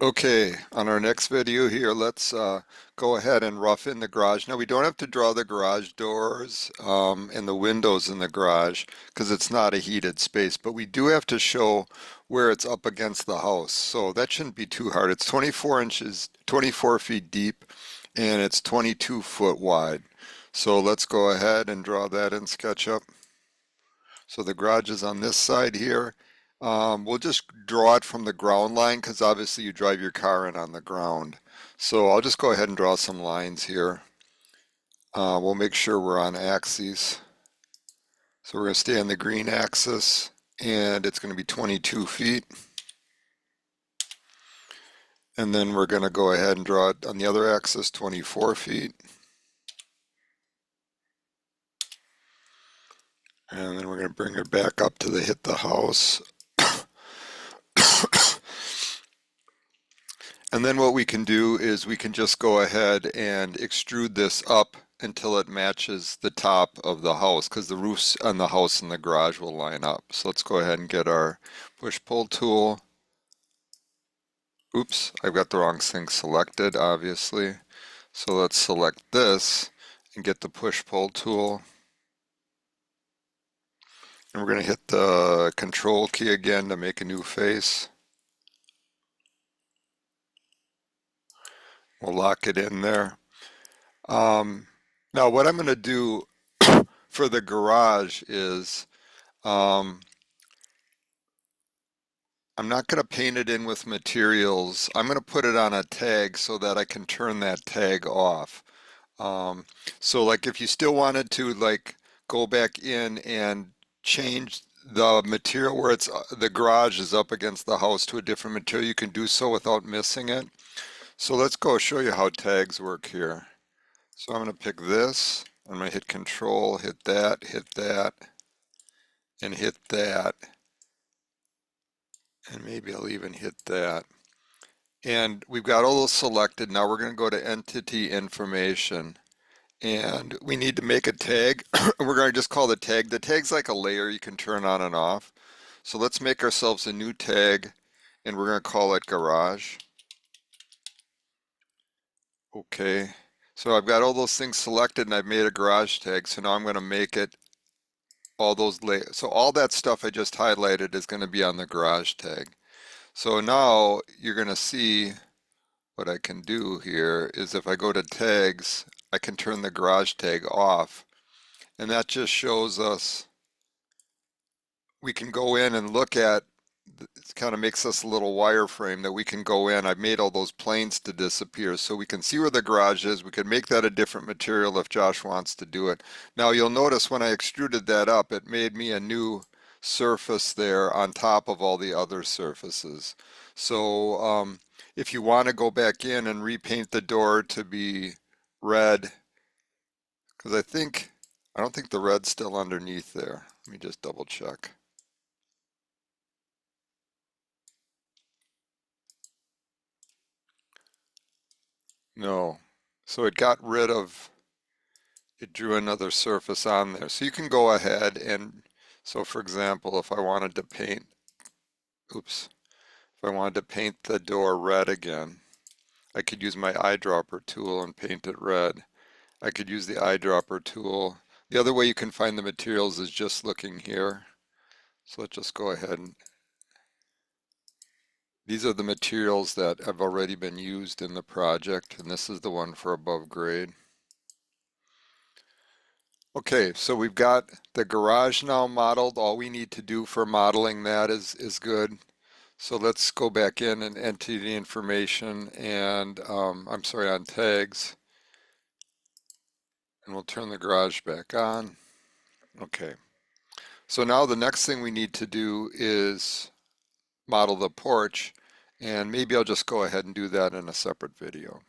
Okay, on our next video here, let's go ahead and rough in the garage. Now, we don't have to draw the garage doors and the windows in the garage because it's not a heated space, but we do have to show where it's up against the house. So that shouldn't be too hard. It's 24 inches, 24 feet deep, and it's 22 foot wide. So let's go ahead and draw that in SketchUp. So the garage is on this side here. We'll just draw it from the ground line because obviously you drive your car in on the ground. So I'll just go ahead and draw some lines here. We'll make sure we're on axes. So we're going to stay on the green axis and it's going to be 22 feet. And then we're going to go ahead and draw it on the other axis, 24 feet. And then we're going to bring it back up to hit the house. And then what we can do is we can just go ahead and extrude this up until it matches the top of the house because the roofs on the house and the garage will line up. So let's go ahead and get our push-pull tool. Oops, I've got the wrong thing selected, obviously. So let's select this and get the push-pull tool. And we're going to hit the control key again to make a new face. We'll lock it in there. Now what I'm going to do for the garage is um, I'm not going to paint it in with materials. I'm going to put it on a tag so that I can turn that tag off. Um, so like if you still wanted to like go back in and change the material where the garage is up against the house to a different material, you can do so without missing it. So let's go show you how tags work here. So I'm going to pick this. I'm going to hit Control, hit that, and hit that. And maybe I'll even hit that. And we've got all those selected. Now we're going to go to Entity Information. And we need to make a tag. We're going to just call the tag. The tag's like a layer you can turn on and off. So let's make ourselves a new tag and we're going to call it Garage. Okay. So I've got all those things selected and I've made a garage tag. So now I'm going to make it all those layers. So all that stuff I just highlighted is going to be on the garage tag. So now you're going to see what I can do here is if I go to tags, I can turn the garage tag off. And that just shows us we can go in and look at, it kind of makes us a little wireframe that we can go in. I've made all those planes to disappear so we can see where the garage is. We can make that a different material if Josh wants to do it. Now you'll notice when I extruded that up, it made me a new surface there on top of all the other surfaces. So if you want to go back in and repaint the door to be red, because I don't think the red's still underneath there. Let me just double check. No. So it got rid of, it drew another surface on there. So you can go ahead and, so for example, if I wanted to paint, oops, if I wanted to paint the door red again, I could use my eyedropper tool and paint it red. I could use the eyedropper tool. The other way you can find the materials is just looking here. So let's just go ahead and, these are the materials that have already been used in the project, and this is the one for above grade. Okay, so we've got the garage now modeled. All we need to do for modeling that is good. So let's go back in and enter the information and I'm sorry, on tags, and we'll turn the garage back on. Okay, so now the next thing we need to do is model the porch, and maybe I'll just go ahead and do that in a separate video.